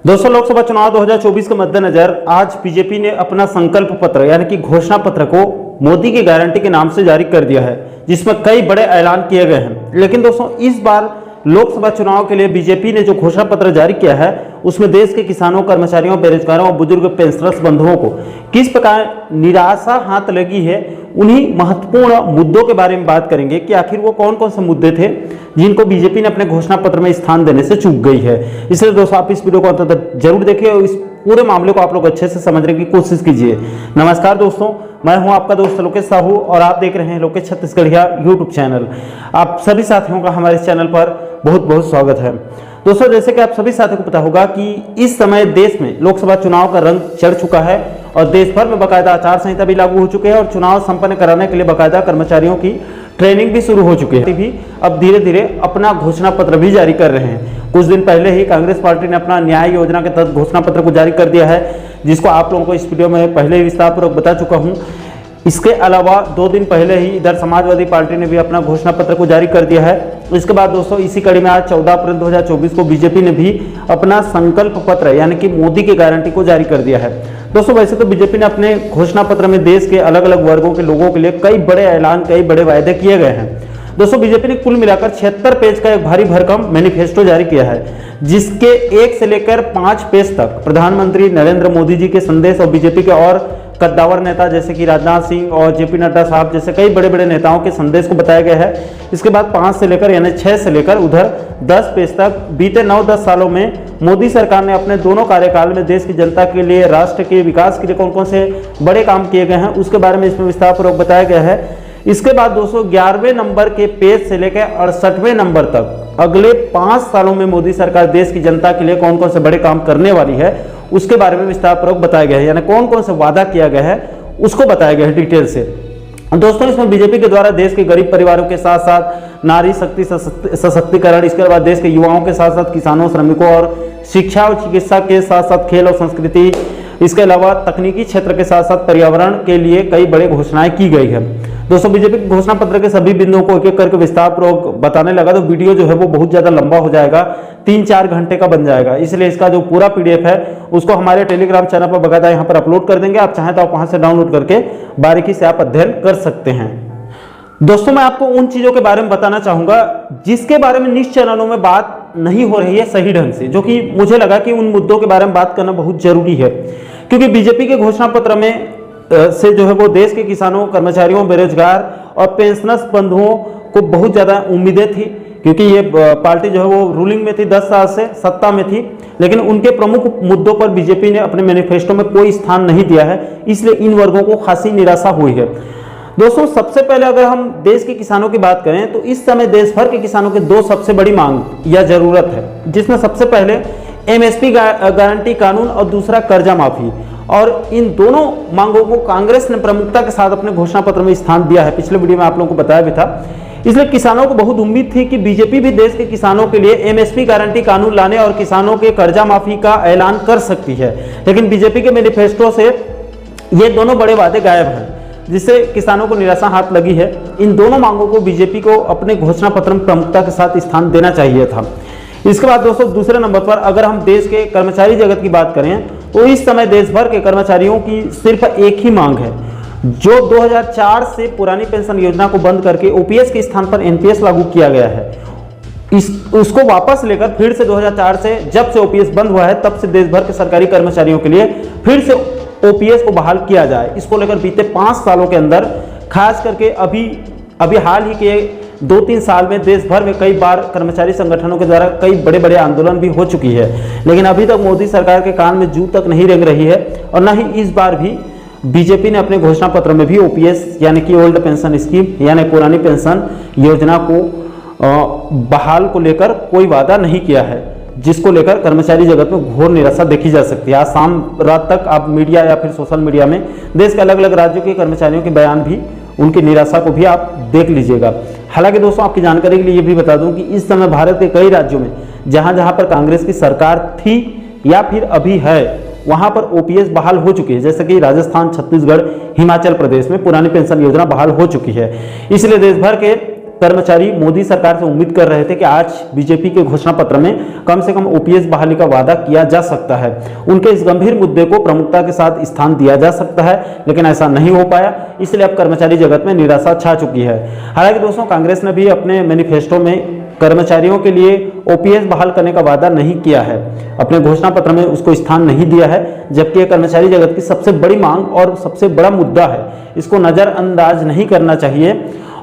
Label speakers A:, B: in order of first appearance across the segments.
A: दोस्तों, लोकसभा चुनाव 2024 के मद्देनजर आज बीजेपी ने अपना संकल्प पत्र यानी कि घोषणा पत्र को मोदी की गारंटी के नाम से जारी कर दिया है, जिसमें कई बड़े ऐलान किए गए हैं। लेकिन दोस्तों, इस बार लोकसभा चुनाव के लिए बीजेपी ने जो घोषणा पत्र जारी किया है उसमें देश के किसानों, कर्मचारियों, बेरोजगारों और बुजुर्ग पेंशनर्स बंधुओं को किस प्रकार निराशा हाथ लगी है, उन्हीं महत्वपूर्ण मुद्दों के बारे में बात करेंगे कि आखिर वो कौन कौन से मुद्दे थे जिनको बीजेपी ने अपने घोषणा पत्र में स्थान देने से चूक गई है। इसलिए दोस्तों, आप इस वीडियो को अंत तक जरूर देखिए और इस पूरे मामले को आप लोग अच्छे से समझने की कोशिश कीजिए। नमस्कार दोस्तों, मैं हूं आपका दोस्त लोकेश साहू और आप देख रहे हैं लोकेश छत्तीसगढ़िया यूट्यूब चैनल। आप सभी साथियों का हमारे इस चैनल पर बहुत बहुत स्वागत है। दोस्तों, जैसे कि आप सभी साथियों को पता होगा कि इस समय देश में लोकसभा चुनाव का रंग चढ़ चुका है और देश भर में बाकायदा आचार संहिता भी लागू हो चुके हैं और चुनाव संपन्न कराने के लिए बाकायदा कर्मचारियों की ट्रेनिंग भी शुरू हो चुकी है। भी अब धीरे धीरे अपना घोषणा पत्र भी जारी कर रहे हैं। कुछ दिन पहले ही कांग्रेस पार्टी ने अपना न्याय योजना के तहत घोषणा पत्र को जारी कर दिया है, जिसको आप लोगों को इस वीडियो में पहले ही विस्तारपूर्वक बता चुका हूं। इसके अलावा 2 दिन पहले ही इधर समाजवादी पार्टी ने भी अपना घोषणा पत्र को जारी कर दिया है। इसके बाद दोस्तों, इसी कड़ी में आज 14 अप्रैल 2024 को बीजेपी ने भी अपना संकल्प पत्र यानी कि मोदी की गारंटी को जारी कर दिया है। दोस्तों, वैसे तो बीजेपी ने अपने घोषणा पत्र में देश के अलग अलग वर्गों के लोगों के लिए कई बड़े ऐलान, कई बड़े वायदे किए गए हैं। दोस्तों, बीजेपी ने कुल मिलाकर 76 पेज का एक भारी भरकम मैनिफेस्टो जारी किया है, जिसके 1 से लेकर 5 पेज तक प्रधानमंत्री नरेंद्र मोदी जी के संदेश और बीजेपी के और कद्दावर नेता जैसे कि राजनाथ सिंह और जेपी नड्डा साहब जैसे कई बड़े बड़े नेताओं के संदेश को बताया गया है। इसके बाद 5 से लेकर यानी 6 से लेकर उधर 10 पेज तक बीते 9-10 सालों में मोदी सरकार ने अपने दोनों कार्यकाल में देश की जनता के लिए, राष्ट्र के विकास के लिए कौन कौन से बड़े काम किए गए हैं उसके बारे में इसमें विस्तारपूर्वक बताया गया है। इसके बाद दोस्तों, 11वें नंबर के पेज से लेकर 68वें नंबर तक अगले 5 सालों में मोदी सरकार देश की जनता के लिए कौन कौन से बड़े काम करने वाली है उसके बारे में विस्तारपूर्वक बताया गया है, यानी कौन कौन से वादा किया गया है उसको बताया गया है डिटेल से। दोस्तों, इसमें बीजेपी के द्वारा देश के गरीब परिवारों के साथ साथ नारी शक्ति सशक्तिकरण, इसके बाद देश के युवाओं के साथ साथ किसानों, श्रमिकों और शिक्षा और चिकित्सा के साथ साथ खेल और संस्कृति, इसके अलावा तकनीकी क्षेत्र के साथ साथ पर्यावरण के लिए कई बड़े घोषणाएं की गई है। दोस्तों, बीजेपी के घोषणा पत्र के सभी बिंदुओं को एक एक करके विस्तारपूर्वक बताने लगा तो वीडियो जो है वो बहुत ज्यादा लंबा हो जाएगा, 3-4 घंटे का बन जाएगा। इसलिए इसका जो पूरा पीडीएफ है उसको हमारे टेलीग्राम चैनल पर बकायदा यहाँ पर अपलोड कर देंगे। आप चाहें तो आप वहां से डाउनलोड करके बारीकी से आप अध्ययन कर सकते हैं। दोस्तों, मैं आपको उन चीजों के बारे में बताना चाहूंगा जिसके बारे में निज चैनलों में बात नहीं हो रही है सही ढंग से, जो कि मुझे लगा कि उन मुद्दों के बारे में बात करना बहुत जरूरी है, क्योंकि बीजेपी के घोषणा पत्र में से जो है वो देश के किसानों, कर्मचारियों, बेरोजगार और पेंशनर्स बंधुओं को बहुत ज्यादा उम्मीदें थी, क्योंकि ये पार्टी जो है वो रूलिंग में थी, 10 साल से सत्ता में थी, लेकिन उनके प्रमुख मुद्दों पर बीजेपी ने अपने मैनिफेस्टो में कोई स्थान नहीं दिया है। इसलिए इन वर्गों को खासी निराशा हुई है। दोस्तों, सबसे पहले अगर हम देश के किसानों की बात करें तो इस समय देश भर के किसानों की 2 सबसे बड़ी मांग या जरूरत है, जिसमें सबसे पहले एमएसपी गारंटी कानून और दूसरा कर्जा माफी। और इन दोनों मांगों को कांग्रेस ने प्रमुखता के साथ अपने घोषणा पत्र में स्थान दिया है। पिछले वीडियो में आप लोगों को बताया भी था। इसलिए किसानों को बहुत उम्मीद थी कि बीजेपी भी देश के किसानों के लिए एमएसपी गारंटी कानून लाने और किसानों के कर्जा माफी का ऐलान कर सकती है, लेकिन बीजेपी के मैनिफेस्टो से ये दोनों बड़े वादे गायब हैं, जिससे किसानों को निराशा हाथ लगी है। इन दोनों मांगों को बीजेपी को अपने घोषणा पत्र में प्रमुखता के साथ स्थान देना चाहिए था। इसके बाद दोस्तों, दूसरे नंबर पर अगर हम देश के कर्मचारी जगत की बात करें तो इस समय देश भर के कर्मचारियों की सिर्फ एक ही मांग है, जो 2004 से पुरानी पेंशन योजना को बंद करके ओपीएस के स्थान पर एनपीएस लागू किया गया है, उसको वापस लेकर फिर से 2004 से जब से ओपीएस बंद हुआ है तब से देश भर के सरकारी कर्मचारियों के लिए फिर से ओपीएस को बहाल किया जाए। इसको लेकर बीते 5 सालों के अंदर, खास करके अभी हाल ही के 2-3 साल में देश भर में कई बार कर्मचारी संगठनों के द्वारा कई बड़े बड़े आंदोलन भी हो चुकी है, लेकिन अभी तक मोदी सरकार के कान में जू तक नहीं रेंग रही है। और न ही इस बार भी बीजेपी ने अपने घोषणा पत्र में भी ओपीएस यानी कि ओल्ड पेंशन स्कीम यानी पुरानी पेंशन योजना को बहाल को लेकर कोई वादा नहीं किया है, जिसको लेकर कर्मचारी जगत में घोर निराशा देखी जा सकती है। आज शाम रात तक आप मीडिया या फिर सोशल मीडिया में देश के अलग अलग राज्यों के कर्मचारियों के बयान भी, उनकी निराशा को भी आप देख लीजिएगा। हालांकि दोस्तों, आपकी जानकारी के लिए ये भी बता दूं कि इस समय भारत के कई राज्यों में जहां जहां पर कांग्रेस की सरकार थी या फिर अभी है, वहां पर ओपीएस बहाल हो चुकी है, जैसे कि राजस्थान, छत्तीसगढ़, हिमाचल प्रदेश में पुरानी पेंशन योजना बहाल हो चुकी है। इसलिए देश भर के कर्मचारी मोदी सरकार से उम्मीद कर रहे थे कि आज बीजेपी के घोषणा पत्र में कम से कम ओपीएस बहाली का वादा किया जा सकता है, उनके इस गंभीर मुद्दे को प्रमुखता के साथ स्थान दिया जा सकता है, लेकिन ऐसा नहीं हो पाया। इसलिए अब कर्मचारी जगत में निराशा छा चुकी है। हालांकि दोस्तों, कांग्रेस ने भी अपने मैनिफेस्टो में कर्मचारियों के लिए ओपीएस बहाल करने का वादा नहीं किया है, अपने घोषणा पत्र में उसको स्थान नहीं दिया है, जबकि यह कर्मचारी जगत की सबसे बड़ी मांग और सबसे बड़ा मुद्दा है। इसको नजरअंदाज नहीं करना चाहिए।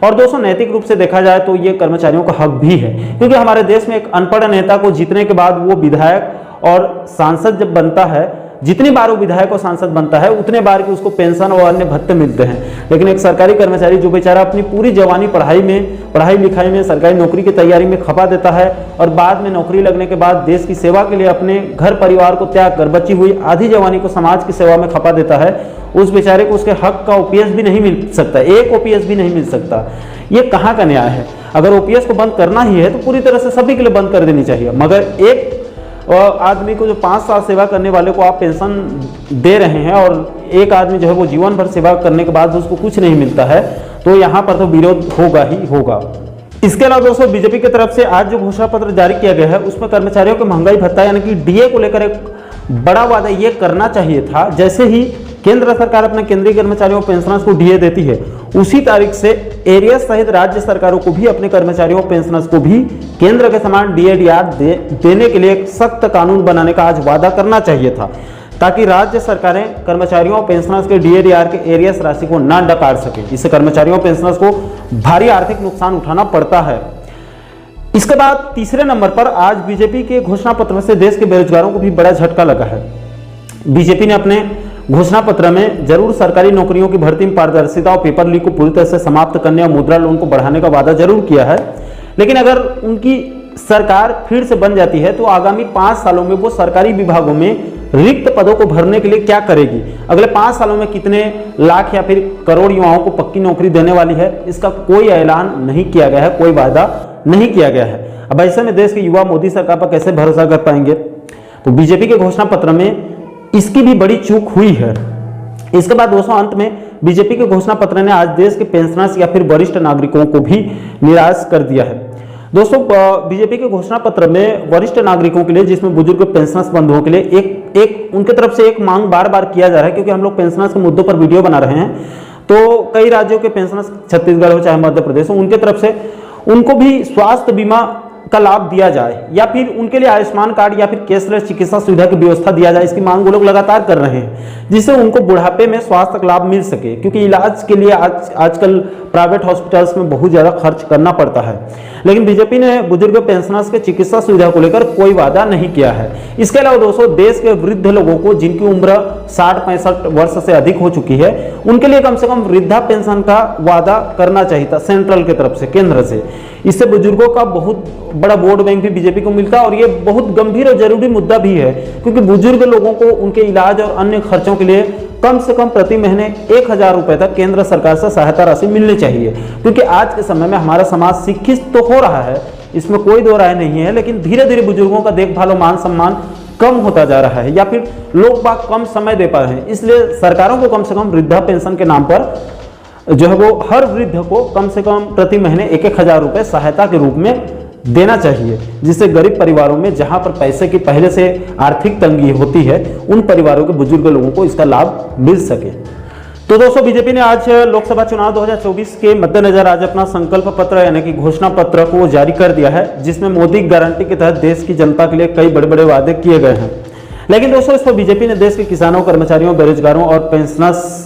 A: और दोस्तों, नैतिक रूप से देखा जाए तो ये कर्मचारियों का हक भी है, क्योंकि हमारे देश में एक अनपढ़ नेता को जीतने के बाद वो विधायक और सांसद जब बनता है, जितनी बार वो विधायक और सांसद बनता है उतने बार की उसको पेंशन और अन्य भत्ते मिलते हैं। लेकिन एक सरकारी कर्मचारी जो बेचारा अपनी पूरी जवानी पढ़ाई लिखाई में, सरकारी नौकरी की तैयारी में खपा देता है और बाद में नौकरी लगने के बाद देश की सेवा के लिए अपने घर परिवार को त्याग कर बची हुई आधी जवानी को समाज की सेवा में खपा देता है, उस बेचारे को उसके हक का ओपीएस भी नहीं मिल सकता, एक ओपीएस भी नहीं मिल सकता। ये कहाँ का न्याय है? अगर ओपीएस को बंद करना ही है तो पूरी तरह से सभी के लिए बंद कर देनी चाहिए, मगर एक आदमी को जो 5 साल सेवा करने वाले को आप पेंशन दे रहे हैं और एक आदमी जो है वो जीवन भर सेवा करने के बाद उसको कुछ नहीं मिलता है, तो यहाँ पर तो विरोध होगा ही होगा। इसके अलावा दोस्तों, बीजेपी की तरफ से आज जो घोषणा पत्र जारी किया गया है उसमें कर्मचारियों के महंगाई भत्ता यानी कि डीए को लेकर एक बड़ा वादा ये करना चाहिए था। जैसे ही केंद्र सरकार अपने केंद्रीय कर्मचारियों पेंशनर्स को डीए देती है, उसी तारीख से एरिया सहित राज्य सरकारों को भी अपने कर्मचारियों पेंशनर्स को भी केंद्र के समान डीए देने के लिए एक सख्त कानून बनाने का आज वादा करना चाहिए था, ताकि राज्य सरकारें कर्मचारियों और पेंशनर्स के डीए के एरियस राशि को न डकार सके। इससे कर्मचारियों और पेंशनर्स को भारी आर्थिक नुकसान उठाना पड़ता है। इसके बाद तीसरे नंबर पर आज बीजेपी के घोषणा पत्र से देश के बेरोजगारों को भी बड़ा झटका लगा है। बीजेपी ने अपने घोषणा पत्र में जरूर सरकारी नौकरियों की भर्ती में पारदर्शिता और पेपर लीक को पूरी तरह से समाप्त करने और मुद्रा लोन को बढ़ाने का वादा जरूर किया है, लेकिन अगर उनकी सरकार फिर से बन जाती है तो आगामी 5 सालों में वो सरकारी विभागों में रिक्त पदों को भरने के लिए क्या करेगी, अगले 5 सालों में कितने लाख या फिर करोड़ युवाओं को पक्की नौकरी देने वाली है, इसका कोई ऐलान नहीं किया गया है, कोई वादा नहीं किया गया है। अब ऐसे में देश के युवा मोदी सरकार पर कैसे भरोसा कर पाएंगे? तो बीजेपी के घोषणा पत्र में इसकी भी बड़ी चूक हुई है। इसके बाद दोस्तों, अंत में बीजेपी के घोषणा पत्र ने आज देश के पेंशनर्स या फिर वरिष्ठ नागरिकों को भी निराश कर दिया है। दोस्तों, बीजेपी के घोषणा पत्र में वरिष्ठ नागरिकों के लिए, जिसमें बुजुर्ग पेंशनर्स बंधुओं के लिए एक उनके तरफ से एक मांग बार बार किया जा रहा है, क्योंकि हम लोग पेंशनर्स के मुद्दों पर वीडियो बना रहे हैं, तो कई राज्यों के पेंशनर्स, छत्तीसगढ़ हो चाहे मध्य प्रदेश हो, उनके तरफ से उनको भी स्वास्थ्य बीमा का लाभ दिया जाए या फिर उनके लिए आयुष्मान कार्ड या फिर कैशलेस चिकित्सा सुविधा की व्यवस्था दिया जाए। इसकी मांग वो लोग लगातार कर रहे हैं, जिससे उनको बुढ़ापे में स्वास्थ्य लाभ मिल सके, क्योंकि इलाज के लिए आजकल प्राइवेट हॉस्पिटल्स में बहुत ज़्यादा खर्च करना पड़ता है। लेकिन बीजेपी ने बुजुर्ग पेंशनर्स के चिकित्सा सुविधा को लेकर कोई वादा नहीं किया है। इसके अलावा दोस्तों, देश के वृद्ध लोगों को जिनकी उम्र 60-65 वर्ष से अधिक हो चुकी है, उनके लिए कम से कम वृद्धा पेंशन का वादा करना चाहिए था सेंट्रल की तरफ से, केंद्र से। इससे बुजुर्गों का बहुत बड़ा वोट बैंक भी बीजेपी को मिलता है और ये बहुत गंभीर और जरूरी मुद्दा भी है, क्योंकि बुजुर्ग लोगों को उनके इलाज और अन्य खर्चों के लिए कम से कम प्रति महीने 1000 रुपए तक केंद्र सरकार से सहायता राशि मिलनी चाहिए। क्योंकि आज के समय में हमारा समाज शिक्षित तो हो रहा है, इसमें कोई दो राय नहीं है, लेकिन धीरे धीरे बुजुर्गों का देखभाल और मान सम्मान कम होता जा रहा है, या फिर लोग बाग कम समय दे पा रहे हैं। इसलिए सरकारों को कम से कम वृद्धा पेंशन के नाम पर जो है वो हर वृद्ध को कम से कम प्रति महीने 1000 रुपए सहायता के रूप में देना चाहिए, जिससे गरीब परिवारों में जहां पर पैसे की पहले से आर्थिक तंगी होती है, उन परिवारों के बुजुर्ग लोगों को इसका लाभ मिल सके। तो दोस्तों, बीजेपी ने आज लोकसभा चुनाव 2024 के मद्देनजर आज अपना संकल्प पत्र यानी कि घोषणा पत्र को जारी कर दिया है, जिसमें मोदी गारंटी के तहत देश की जनता के लिए कई बड़े बड़े वादे किए गए हैं। लेकिन दोस्तों, इस पर बीजेपी ने देश के किसानों, कर्मचारियों, बेरोजगारों और पेंशनर्स,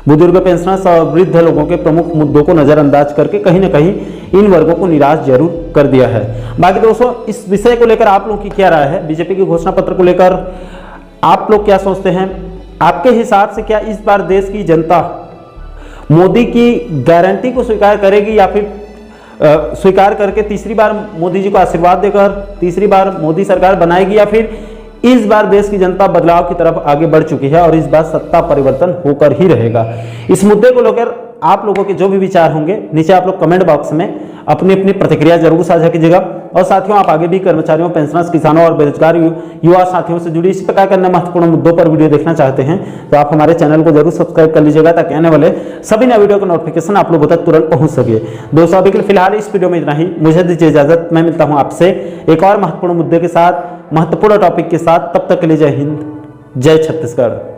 A: बुजुर्ग पेंशनर्स और वृद्ध लोगों के प्रमुख मुद्दों को नजरअंदाज करके कहीं ना कहीं इन वर्गों को निराश जरूर कर दिया है। बाकी दोस्तों, इस विषय को लेकर आप लोगों की क्या राय है? बीजेपी के घोषणा पत्र को लेकर आप लोग क्या सोचते हैं? आपके हिसाब से क्या इस बार देश की जनता मोदी की गारंटी को स्वीकार करेगी, या फिर स्वीकार करके तीसरी बार मोदी जी को आशीर्वाद देकर तीसरी बार मोदी सरकार बनाएगी, या फिर इस बार देश की जनता बदलाव की तरफ आगे बढ़ चुकी है और इस बार सत्ता परिवर्तन होकर ही रहेगा? इस मुद्दे को लेकर आप लोगों के जो भी विचार होंगे नीचे आप लोग कमेंट बॉक्स में अपनी अपनी प्रतिक्रिया जरूर साझा कीजिएगा। और साथियों, आप आगे भी कर्मचारियों, पेंशनर्स, किसानों और बेरोजगार युवा साथियों से जुड़ी इस प्रकार के अन्य महत्वपूर्ण मुद्दों पर वीडियो देखना चाहते हैं तो आप हमारे चैनल को जरूर सब्सक्राइब कर लीजिएगा, ताकि आने वाले सभी नए वीडियो का नोटिफिकेशन आप लोगों तक तुरंत पहुंच सके। दोस्तों, अभी के लिए फिलहाल इस वीडियो में इतना ही। मुझे दीजिए इजाजत, मैं मिलता हूं आपसे एक और महत्वपूर्ण मुद्दे के साथ, महत्वपूर्ण टॉपिक के साथ। तब तक के लिए जय हिंद, जय छत्तीसगढ़।